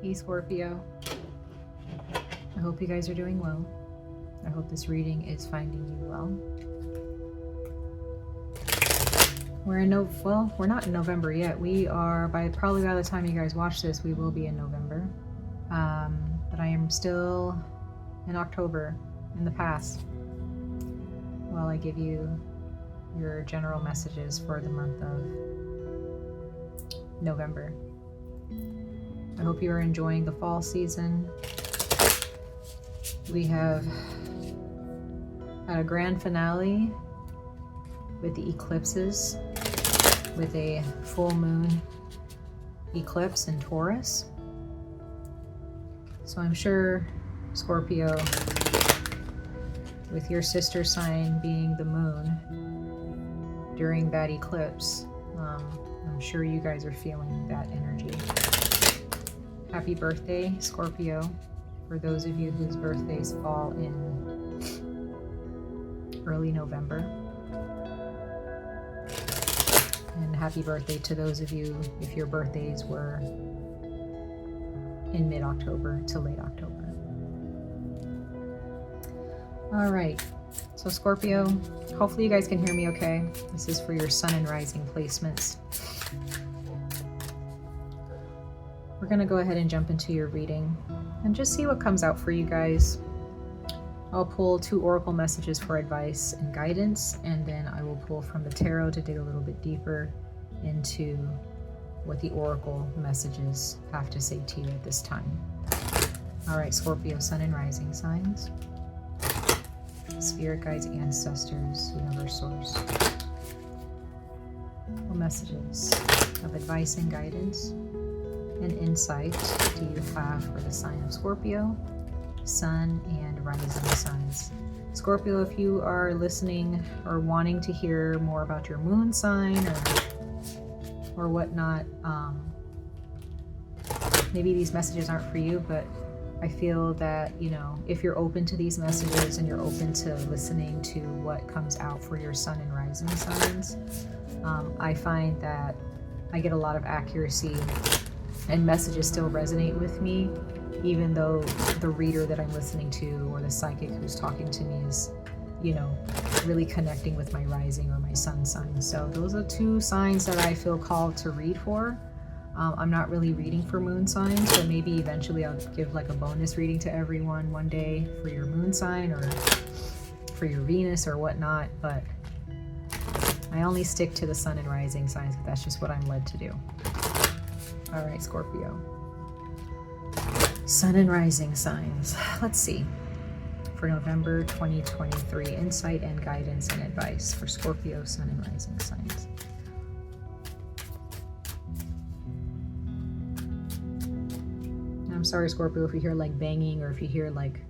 Hey Scorpio, I hope you guys are doing well. I hope this reading is finding you well. We're not in November yet. We are, probably by the time you guys watch this, we will be in November. But I am still in October, in the past, while I give you your general messages for the month of November. I hope you are enjoying the fall season. We have had a grand finale with the eclipses, with a full moon eclipse in Taurus. So I'm sure, Scorpio, with your sister sign being the moon during that eclipse, I'm sure you guys are feeling that energy. Happy birthday, Scorpio, for those of you whose birthdays fall in early November. And happy birthday to those of you if your birthdays were in mid-October to late October. All right, so Scorpio, hopefully you guys can hear me okay. This is for your sun and rising placements. We're going to go ahead and jump into your reading and just see what comes out for you guys. I'll pull 2 oracle messages for advice and guidance, and then I will pull from the tarot to dig a little bit deeper into what the oracle messages have to say to you at this time. All right, Scorpio, sun and rising signs, spirit guides, ancestors, universe source. What messages of advice and guidance and insight do you have for the sign of Scorpio, sun and rising signs? Scorpio, if you are listening or wanting to hear more about your moon sign or whatnot, maybe these messages aren't for you, but I feel that, you know, if you're open to these messages and you're open to listening to what comes out for your sun and rising signs, I find that I get a lot of accuracy and messages still resonate with me, even though the reader that I'm listening to or the psychic who's talking to me is, you know, really connecting with my rising or my sun sign. So those are 2 signs that I feel called to read for. I'm not really reading for moon signs, so maybe eventually I'll give like a bonus reading to everyone one day for your moon sign or for your Venus or whatnot, but I only stick to the sun and rising signs, but that's just what I'm led to do. All right, Scorpio. Sun and rising signs. Let's see. For November 2023, insight and guidance and advice for Scorpio, sun and rising signs. I'm sorry, Scorpio, if you hear like banging or if you hear like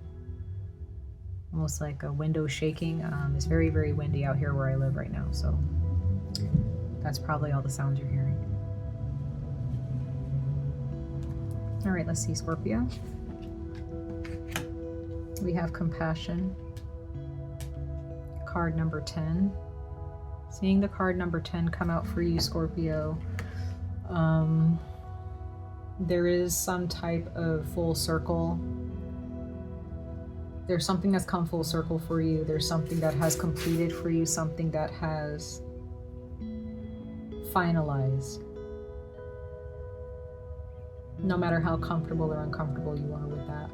almost like a window shaking. It's very, very windy out here where I live right now, so that's probably all the sounds you're hearing. All right, let's see, Scorpio. We have compassion. Card number 10. Seeing the card number 10 come out for you, Scorpio. There is some type of full circle. There's something that's come full circle for you. There's something that has completed for you, something that has finalized. No matter how comfortable or uncomfortable you are with that,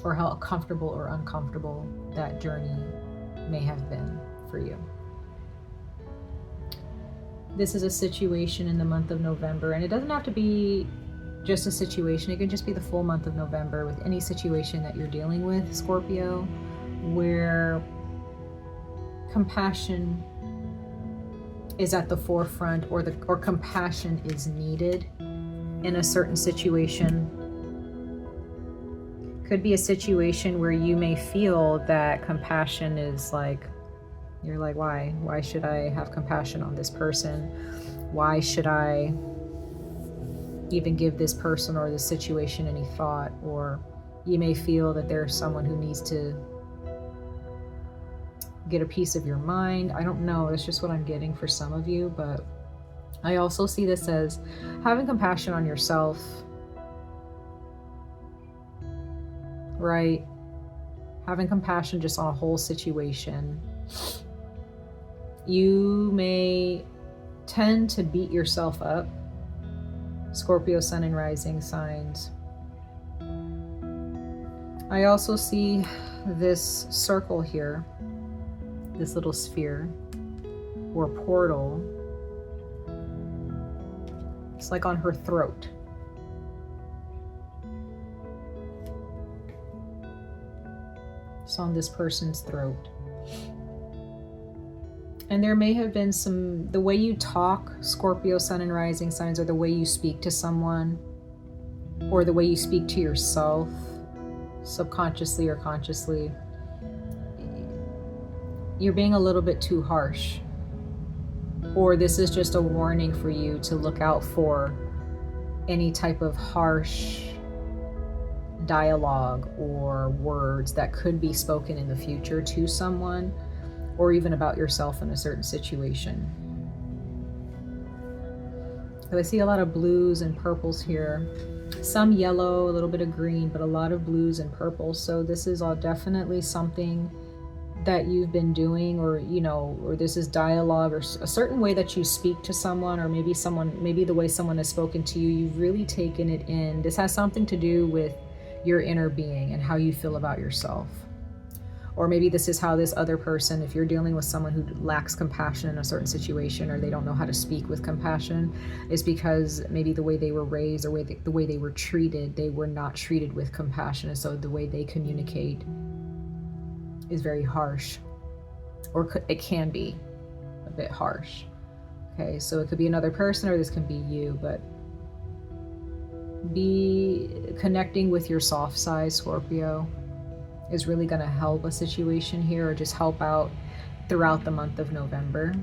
or how comfortable or uncomfortable that journey may have been for you. This is a situation in the month of November, and it doesn't have to be just a situation. It can just be the full month of November with any situation that you're dealing with, Scorpio, where compassion is at the forefront, or compassion is needed in a certain situation. Could be a situation where you may feel that compassion is like, you're like, why should I have compassion on this person? Why should I even give this person or this situation any thought? Or you may feel that there's someone who needs to get a piece of your mind. I don't know, it's just what I'm getting for some of you, but I also see this as having compassion on yourself right? Having compassion just on a whole situation. You may tend to beat yourself up, Scorpio sun and rising signs. I also see this circle here, this little sphere or portal. It's like on her throat. It's on this person's throat. And there may have been the way you talk, Scorpio sun and rising signs, or the way you speak to someone, or the way you speak to yourself, subconsciously or consciously, you're being a little bit too harsh. Or this is just a warning for you to look out for any type of harsh dialogue or words that could be spoken in the future to someone, or even about yourself in a certain situation. So I see a lot of blues and purples here. Some yellow, a little bit of green, but a lot of blues and purples. So this is all definitely something that you've been doing, or or this is dialogue, or a certain way that you speak to someone, or maybe the way someone has spoken to you, you've really taken it in. This has something to do with your inner being and how you feel about yourself. Or maybe this is how this other person, if you're dealing with someone who lacks compassion in a certain situation, or they don't know how to speak with compassion, is because maybe the way they were raised, or the way they were treated, they were not treated with compassion. And so the way they communicate is very harsh, or it can be a bit harsh. Okay, so it could be another person, or this can be you, but be connecting with your soft side, Scorpio, is really going to help a situation here, or just help out throughout the month of November.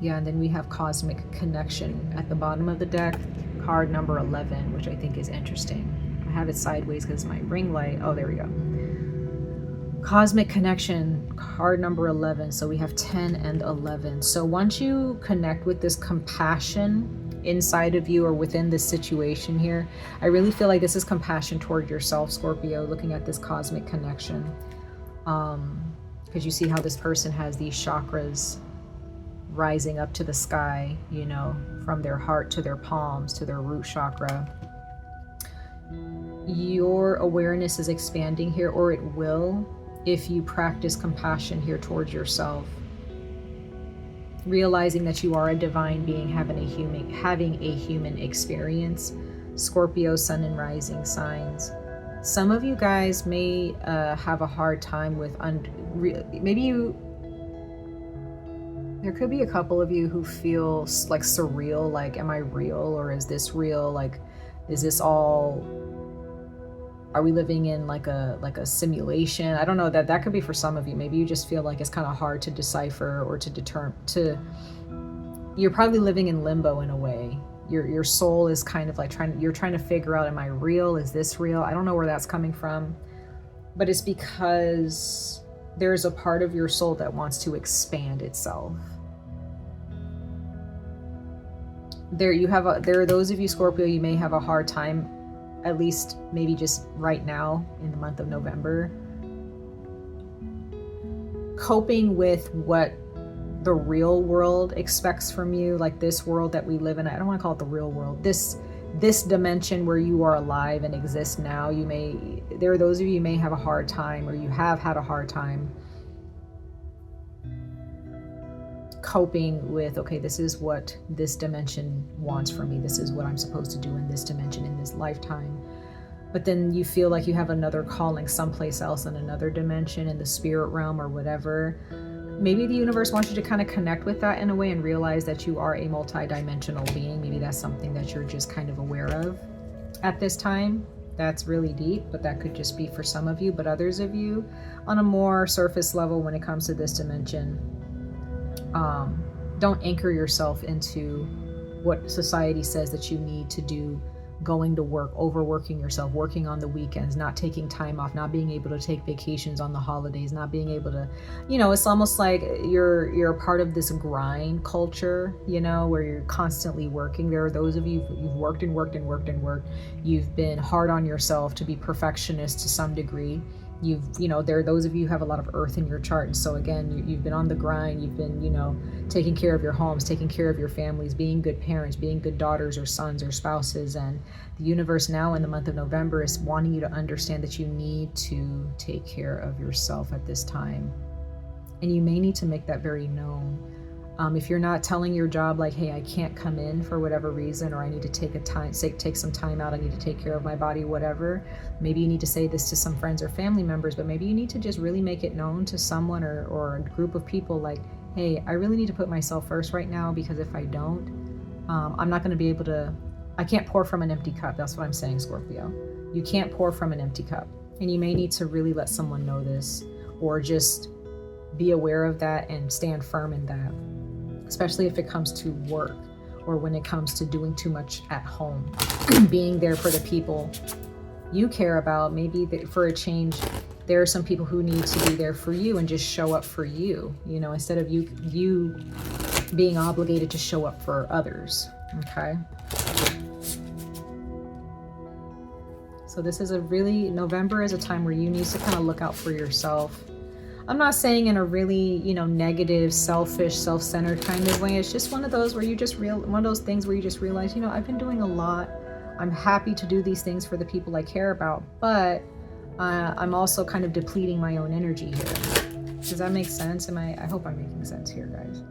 Yeah, and then we have cosmic connection at the bottom of the deck, card number 11, which I think is interesting. I have it sideways because my ring light. Oh, there we go. Cosmic connection, card number 11. So we have 10 and 11. So once you connect with this compassion inside of you, or within this situation here, I really feel like this is compassion toward yourself, Scorpio, looking at this cosmic connection. Because you see how this person has these chakras rising up to the sky, from their heart to their palms to their root chakra. Your awareness is expanding here, or it will, if you practice compassion here towards yourself. Realizing that you are a divine being having a human experience, Scorpio sun and rising signs. Some of you guys may have a hard time with there could be a couple of you who feel like surreal, like, am I real, or is this real? Like, is this all, are we living in like a simulation? I don't know, that could be for some of you. Maybe you just feel like it's kind of hard to decipher, or you're probably living in limbo in a way. Your soul is kind of like you're trying to figure out, am I real? Is this real? I don't know where that's coming from, but it's because there's a part of your soul that wants to expand itself. There are those of you, Scorpio, you may have a hard time, at least maybe just right now in the month of November, coping with what the real world expects from you, like this world that we live in. I don't want to call it the real world. This dimension where you are alive and exist now. There are those of you who may have a hard time, or you have had a hard time coping with, okay, this is what this dimension wants from me. This is what I'm supposed to do in this dimension, in this lifetime. But then you feel like you have another calling someplace else, in another dimension, in the spirit realm or whatever. Maybe the universe wants you to kind of connect with that in a way and realize that you are a multi-dimensional being. Maybe that's something that you're just kind of aware of at this time. That's really deep, but that could just be for some of you. But others of you, on a more surface level, when it comes to this dimension, don't anchor yourself into what society says that you need to do going to work, overworking yourself, working on the weekends, not taking time off, not being able to take vacations on the holidays, not being able to, it's almost like you're a part of this grind culture, where you're constantly working. There are those of you who've worked and worked and worked and worked. You've been hard on yourself to be perfectionist to some degree. There are those of you who have a lot of earth in your chart. And so again, you've been on the grind. You've been, taking care of your homes, taking care of your families, being good parents, being good daughters or sons or spouses. And the universe now in the month of November is wanting you to understand that you need to take care of yourself at this time. And you may need to make that very known. If you're not telling your job like, hey, I can't come in for whatever reason, or I need to take some time out, I need to take care of my body, whatever. Maybe you need to say this to some friends or family members, but maybe you need to just really make it known to someone or a group of people like, hey, I really need to put myself first right now, because if I don't, I'm not going to be able to, I can't pour from an empty cup. That's what I'm saying, Scorpio. You can't pour from an empty cup. And you may need to really let someone know this, or just be aware of that and stand firm in that. Especially if it comes to work, or when it comes to doing too much at home, being there for the people you care about. Maybe for a change, there are some people who need to be there for you and just show up for you, instead of you being obligated to show up for others. Okay. So this is November is a time where you need to kind of look out for yourself. I'm not saying in a really, negative, selfish, self-centered kind of way. It's just one of those where one of those things where you just realize, I've been doing a lot. I'm happy to do these things for the people I care about, but I'm also kind of depleting my own energy here. Does that make sense? I hope I'm making sense here, guys.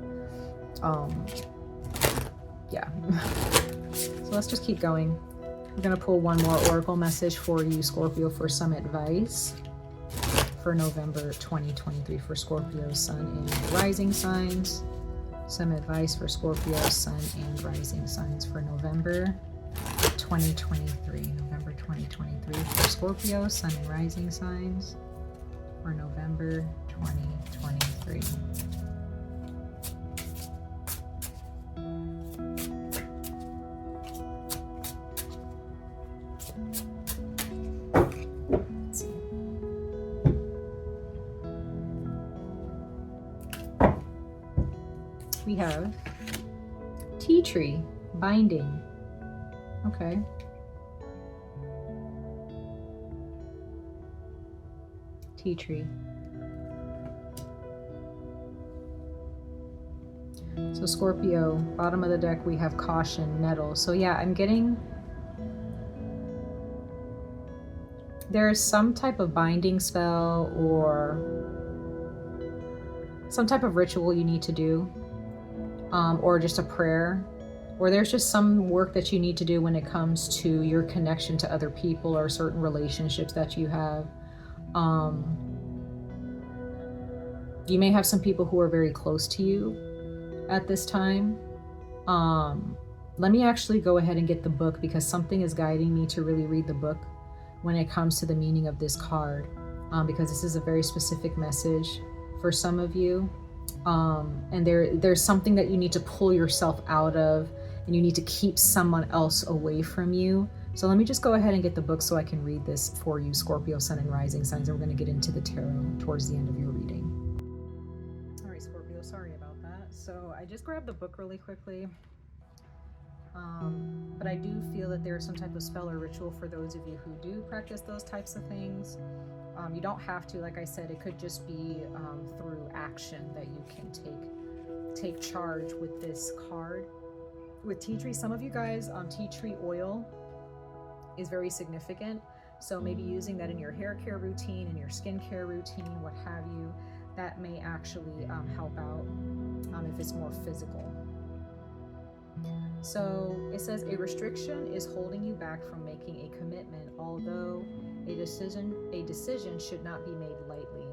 Yeah. So let's just keep going. I'm gonna pull one more oracle message for you, Scorpio, for some advice for November 2023 for Scorpio, Sun, and Rising signs. Some advice for Scorpio, Sun, and Rising signs for November 2023. November 2023 for Scorpio, Sun, and Rising signs for November 2023. We have tea tree binding. Okay. Tea tree. So Scorpio, bottom of the deck, we have caution, nettle. So yeah, I'm getting, there's some type of binding spell or some type of ritual you need to do. Or just a prayer, or there's just some work that you need to do when it comes to your connection to other people or certain relationships that you have. You may have some people who are very close to you at this time. Let me actually go ahead and get the book, because something is guiding me to really read the book when it comes to the meaning of this card, because this is a very specific message for some of you. And there's something that you need to pull yourself out of, and you need to keep someone else away from you. So let me just go ahead and get the book so I can read this for you, Scorpio, Sun, and Rising signs, and we're going to get into the tarot towards the end of your reading. All right, Scorpio, sorry about that. So I just grabbed the book really quickly. But I do feel that there's some type of spell or ritual for those of you who do practice those types of things. You don't have to, like I said, it could just be through action that you can take charge with this card. With tea tree, some of you guys, tea tree oil is very significant. So maybe using that in your hair care routine, in your skincare routine, what have you, that may actually help out if it's more physical. So it says, a restriction is holding you back from making a commitment, although a decision should not be made lightly.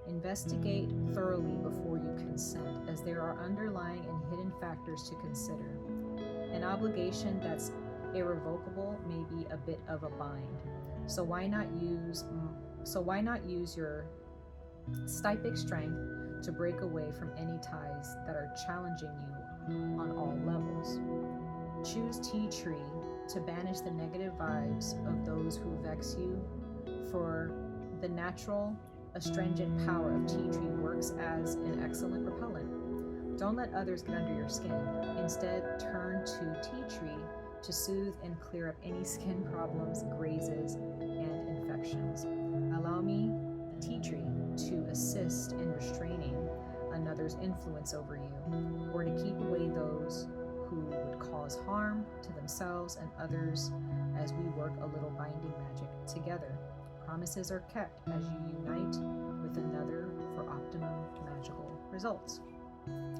Investigate thoroughly before you consent, as there are underlying and hidden factors to consider. An obligation that's irrevocable may be a bit of a bind. So why not use your stypic strength to break away from any ties that are challenging you on all levels. choose tea tree to banish the negative vibes of those who vex you, for the natural astringent power of tea tree works as an excellent repellent. Don't let others get under your skin. Instead, turn to tea tree to soothe and clear up any skin problems, grazes, and infections. Allow me, tea tree, to assist in restraining another's influence over you, or to keep away those who would cause harm to themselves and others as we work a little binding magic together. Promises are kept as you unite with another for optimum magical results.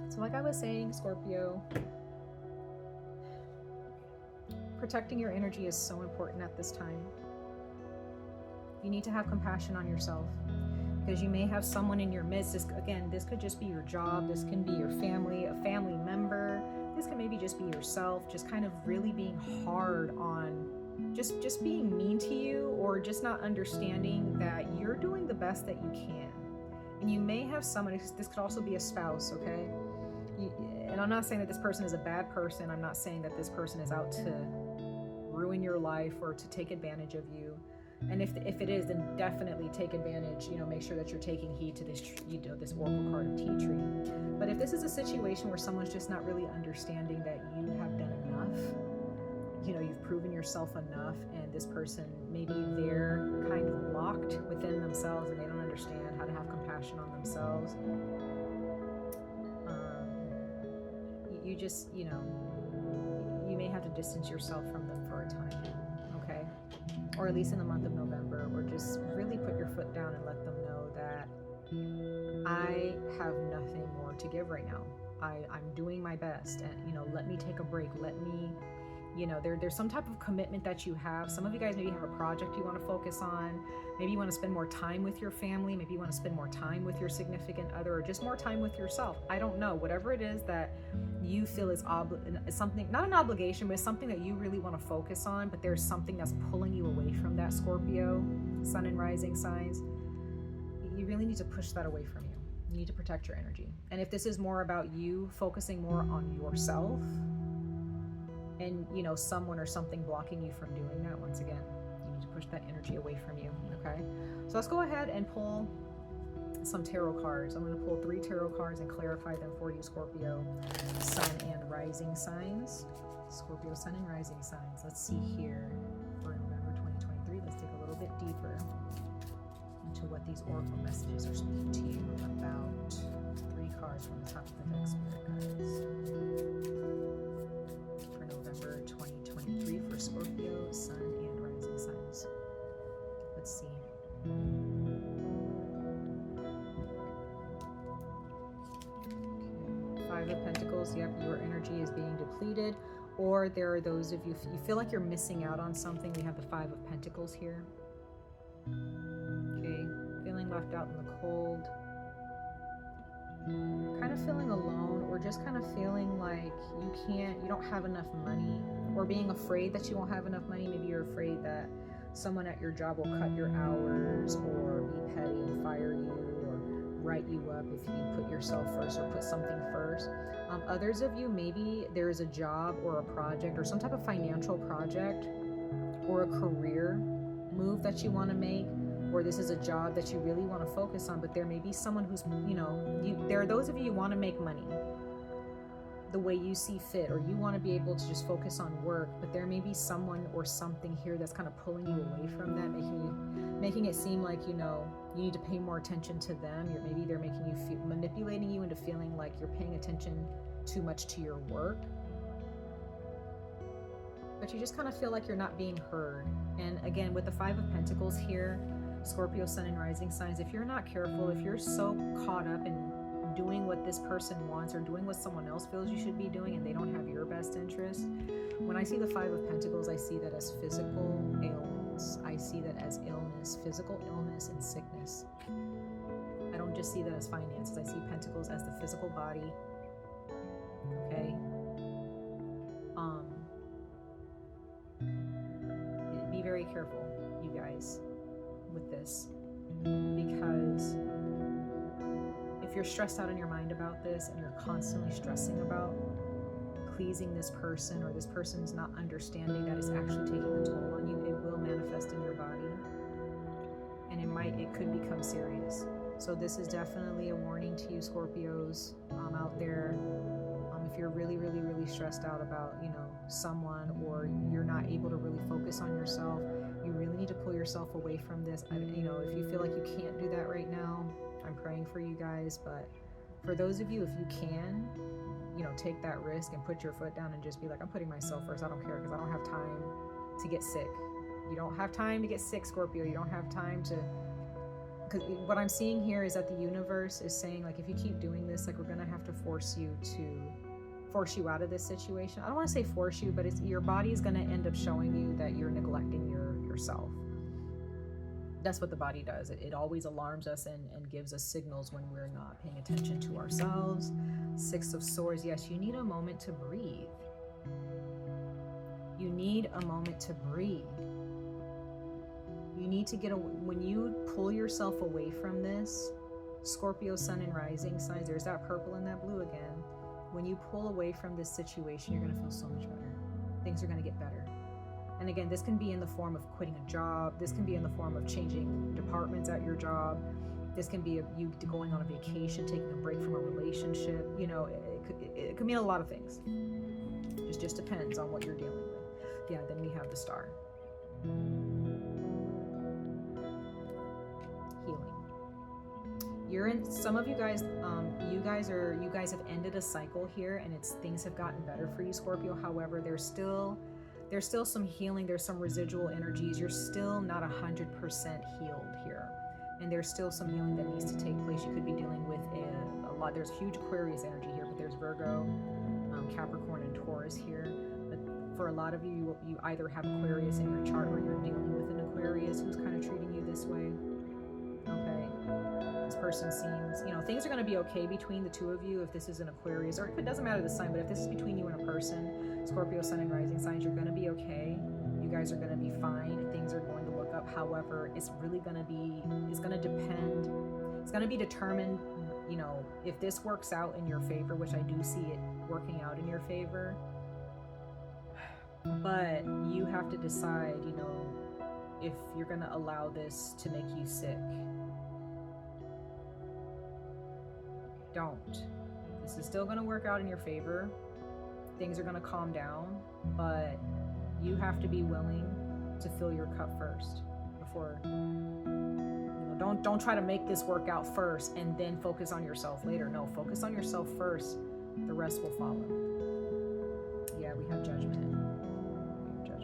So like I was saying, Scorpio, protecting your energy is so important at this time. You need to have compassion on yourself, because you may have someone in your midst. This could just be your job. This can be your family, a family member. This can maybe just be yourself, just kind of really being hard on just being mean to you, or just not understanding that you're doing the best that you can. And you may have someone, this could also be a spouse, okay? And I'm not saying that this person is a bad person. I'm not saying that this person is out to ruin your life or to take advantage of you. And if it is, then definitely take advantage. Make sure that you're taking heed to this, this oracle card of tea tree. But if this is a situation where someone's just not really understanding that you have done enough, you've proven yourself enough, and this person, maybe they're kind of locked within themselves and they don't understand how to have compassion on themselves. You just, you may have to distance yourself from them for a time, okay? Or at least in the month of November, or just really put your foot down and let them know that I have nothing more to give right now. I'm doing my best, and let me take a break. Let me, there's some type of commitment that you have. Some of you guys maybe have a project you want to focus on. Maybe you want to spend more time with your family. Maybe you want to spend more time with your significant other, or just more time with yourself. I don't know. Whatever it is that you feel is something, not an obligation, but it's something that you really want to focus on, but there's something that's pulling you away from that, Scorpio, sun and rising signs. You really need to push that away from you. You need to protect your energy. And if this is more about you focusing more on yourself, and someone or something blocking you from doing that, once again, you need to push that energy away from you. Okay, so let's go ahead and pull some tarot cards. I'm going to pull 3 tarot cards and clarify them for you, Scorpio, sun and rising signs. Scorpio, sun and rising signs. Let's see here for November 2023. Let's dig a little bit deeper into what these oracle messages are speaking to you about. 3 cards from the top of the deck, spirit guides. For November 2023 for Scorpio, sun and rising signs. Let's see. Okay. 5 of Pentacles. Yep, your energy is being depleted. Or there are those of you feel like you're missing out on something. We have the 5 of Pentacles here. Okay, feeling left out in the cold. Kind of feeling alone, or just kind of feeling like you don't have enough money, or being afraid that you won't have enough money. Maybe you're afraid that someone at your job will cut your hours, or be petty and fire you, or write you up if you put yourself first or put something first. Others of you, maybe there is a job or a project or some type of financial project or a career move that you want to make, or this is a job that you really want to focus on, but there may be someone who's, there are those of you who want to make money the way you see fit, or you want to be able to just focus on work, but there may be someone or something here that's kind of pulling you away from that, making it seem like, you need to pay more attention to them. Maybe they're making you feel, manipulating you into feeling like you're paying attention too much to your work, but you just kind of feel like you're not being heard. And again, with the 5 of Pentacles here, Scorpio, sun and rising signs, if you're not careful, if you're so caught up in doing what this person wants or doing what someone else feels you should be doing, and they don't have your best interest, when I see the 5 of Pentacles, I see that as physical ailments. I see that as illness, physical illness and sickness. I don't just see that as finances. I see Pentacles as the physical body. Okay? Be very careful, you guys, with this, because if you're stressed out in your mind about this and you're constantly stressing about pleasing this person, or this person's not understanding that it's actually taking a toll on you, it will manifest in your body. And it could become serious. So this is definitely a warning to you, Scorpios, out there. If you're really, really, really stressed out about, you know, someone, or you're not able to really focus on yourself, you really need to pull yourself away from this. You know, if you feel like you can't do that right now, I'm praying for you guys. But for those of you, if you can, you know, take that risk and put your foot down and just be like, I'm putting myself first. I don't care, because I don't have time to get sick. You don't have time to get sick, Scorpio. You don't have time to, because what I'm seeing here is that the universe is saying, like, if you keep doing this, like, we're going to have to force you out of this situation. I don't want to say force you, but it's, your body is going to end up showing you that you're neglecting yourself. That's what the body does. It always alarms us and gives us signals when we're not paying attention to ourselves. 6 of Swords. Yes, you need a moment to breathe. You need a moment to breathe. You need to when you pull yourself away from this, Scorpio, Sun and Rising signs, there's that purple and that blue again. When you pull away from this situation, you're going to feel so much better. Things are going to get better. And again, this can be in the form of quitting a job. This can be in the form of changing departments at your job. This can be you going on a vacation, taking a break from a relationship. You know, it could mean a lot of things. It just depends on what you're dealing with. Yeah, then we have the Star. Healing. You're in, some of you guys, you guys have ended a cycle here, and things have gotten better for you, Scorpio. However, there's still some healing. There's some residual energies. You're still not 100% healed here, and there's still some healing that needs to take place. You could be dealing with a lot. There's huge Aquarius energy here, but there's Virgo, Capricorn, and Taurus here. But for a lot of you, you either have Aquarius in your chart, or you're dealing with an Aquarius who's kind of treating you this way. Okay. This person seems, you know, things are going to be okay between the two of you if this is an Aquarius, or if it doesn't matter the sign, but if this is between you and a person, Scorpio, Sun and Rising signs, you're going to be okay. You guys are going to be fine. Things are going to look up. However, it's really going to be, it's going to depend, it's going to be determined, you know, if this works out in your favor, which I do see it working out in your favor. But you have to decide, you know, if you're going to allow this to make you sick. Don't. This is still going to work out in your favor. Things are going to calm down, but you have to be willing to fill your cup first before, you know, don't try to make this work out first and then focus on yourself later. No, focus on yourself first. The rest will follow. Yeah, we have Judgment. Yeah.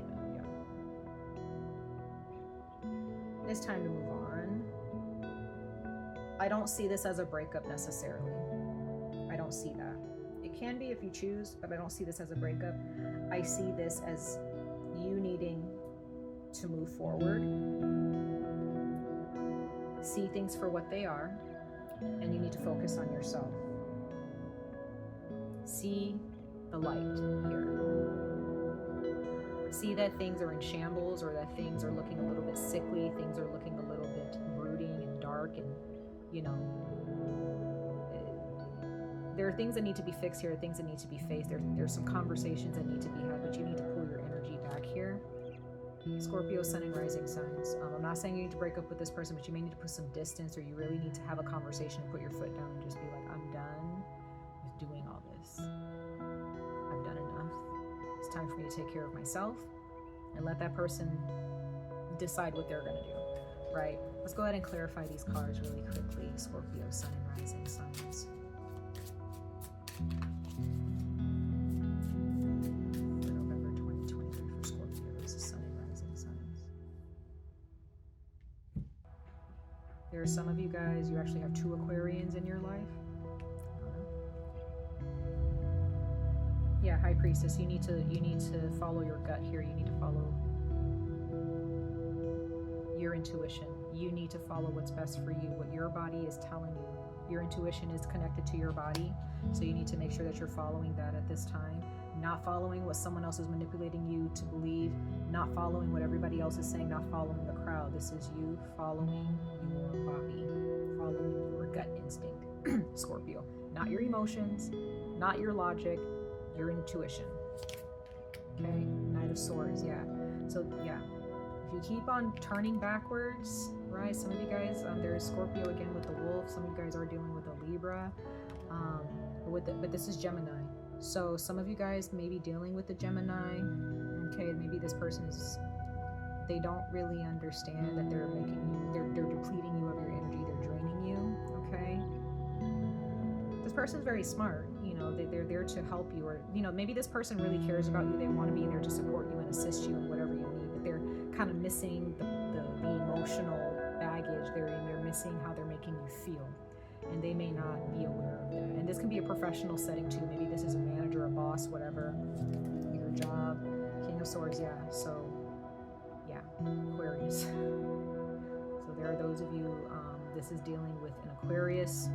It's time to move on. I don't see this as a breakup necessarily. I don't see that. It can be if you choose, but I don't see this as a breakup. I see this as you needing to move forward, see things for what they are, and you need to focus on yourself. See the light here. See that things are in shambles, or that things are looking a little bit sickly, things are looking a little bit brooding and dark, and, you know, there are things that need to be fixed here, things that need to be faced. There's some conversations that need to be had, but you need to pull your energy back here. Scorpio, Sun and Rising signs. I'm not saying you need to break up with this person, but you may need to put some distance, or you really need to have a conversation and put your foot down and just be like, I'm done with doing all this. I've done enough. It's time for me to take care of myself, and let that person decide what they're going to do, right? Let's go ahead and clarify these cards really quickly. Scorpio, Sun and Rising signs. For November 2023 for Scorpios, Sun and Rising signs. There are some of you guys, you actually have 2 Aquarians in your life. Yeah, High Priestess, you need to follow your gut here. You need to follow your intuition. You need to follow what's best for you, what your body is telling you. Your intuition is connected to your body, so you need to make sure that you're following that at this time. Not following what someone else is manipulating you to believe, not following what everybody else is saying, not following the crowd. This is you following your body, following your gut instinct, Scorpio. Not your emotions, not your logic, your intuition. Okay, Knight of Swords, yeah. So yeah, if you keep on turning backwards, right? Some of you guys, there's Scorpio again with the wolf. Some of you guys are dealing with a Libra, but this is Gemini. So some of you guys may be dealing with the Gemini. Okay, maybe this person is, they don't really understand that they're making you, they're depleting you of your energy, they're draining you. Okay, this person's very smart. You know, they're there to help you, or you know, maybe this person really cares about you. They want to be there to support you and assist you in whatever you need, but they're kind of missing the emotional baggage. They're missing how they're making you feel, and they may not be aware of that. And this can be a professional setting too. Maybe this is a manager, a boss, whatever, your job. King of Swords, yeah. So yeah, Aquarius. So there are those of you, this is dealing with an Aquarius.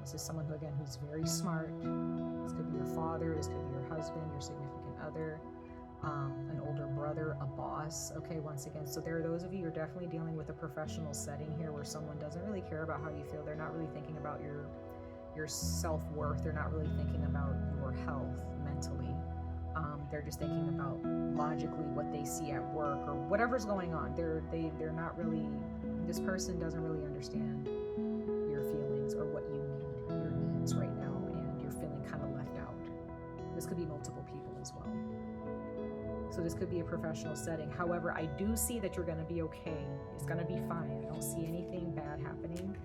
This is someone who, again, who's very smart. This could be your father, this could be your husband, your significant other, an older brother, a boss. Okay, once again, so there are those of you who are definitely dealing with a professional setting here where someone doesn't really care about how you feel. They're not really thinking about your self-worth. They're not really thinking about your health mentally. They're just thinking about logically what they see at work or whatever's going on. They're not really, this person doesn't really understand your feelings or what you need, your needs right now, and you're feeling kind of left out. This could be multiple people as well. So this could be a professional setting. However, I do see that you're going to be okay. It's going to be fine. I don't see anything bad happening.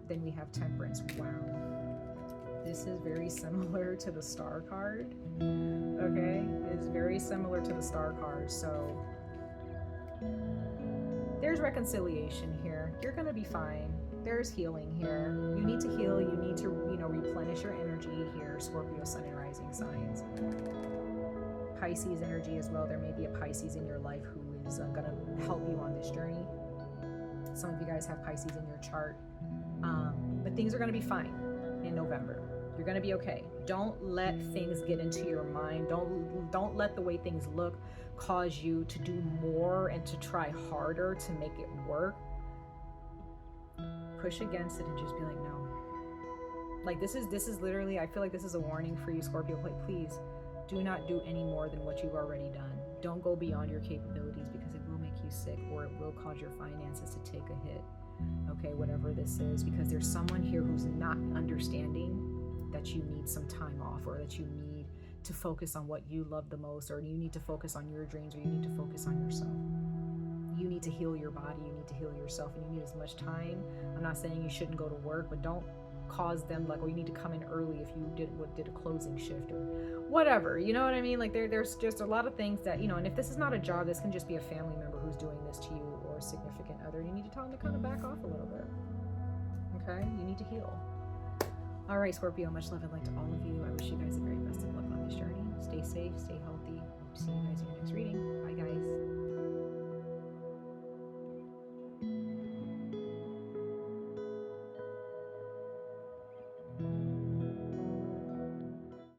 Then we have Temperance. Wow. This is very similar to the Star card. Okay? It's very similar to the Star card. So there's reconciliation here. You're going to be fine. There's healing here. You need to heal. You need to, replenish your energy here, Scorpio, Sun, and Rising signs. Pisces energy as well. There may be a Pisces in your life who is going to help you on this journey. Some of you guys have Pisces in your chart. But things are going to be fine in November. You're going to be okay. Don't let things get into your mind. Don't let the way things look cause you to do more and to try harder to make it work. Push against it and just be like, no. Like this is literally, I feel like this is a warning for you, Scorpio. Like, please do not do any more than what you've already done. Don't go beyond your capabilities, because it will make you sick, or it will cause your finances to take a hit. Okay, whatever this is, because there's someone here who's not understanding that you need some time off, or that you need to focus on what you love the most, or you need to focus on your dreams, or you need to focus on yourself. You need to heal your body, you need to heal yourself, and you need as much time. I'm not saying you shouldn't go to work, but don't cause them like, oh, you need to come in early if you did a closing shift or whatever, you know what I mean? Like there's just a lot of things that, and if this is not a job, this can just be a family member who's doing this to you, or a significant other. You need to tell them to kind of back off a little bit. Okay, you need to heal. All right, Scorpio, much love and light to all of you. I wish you guys the very best of luck on this journey. Stay safe, stay healthy. Hope to see you guys in your next reading.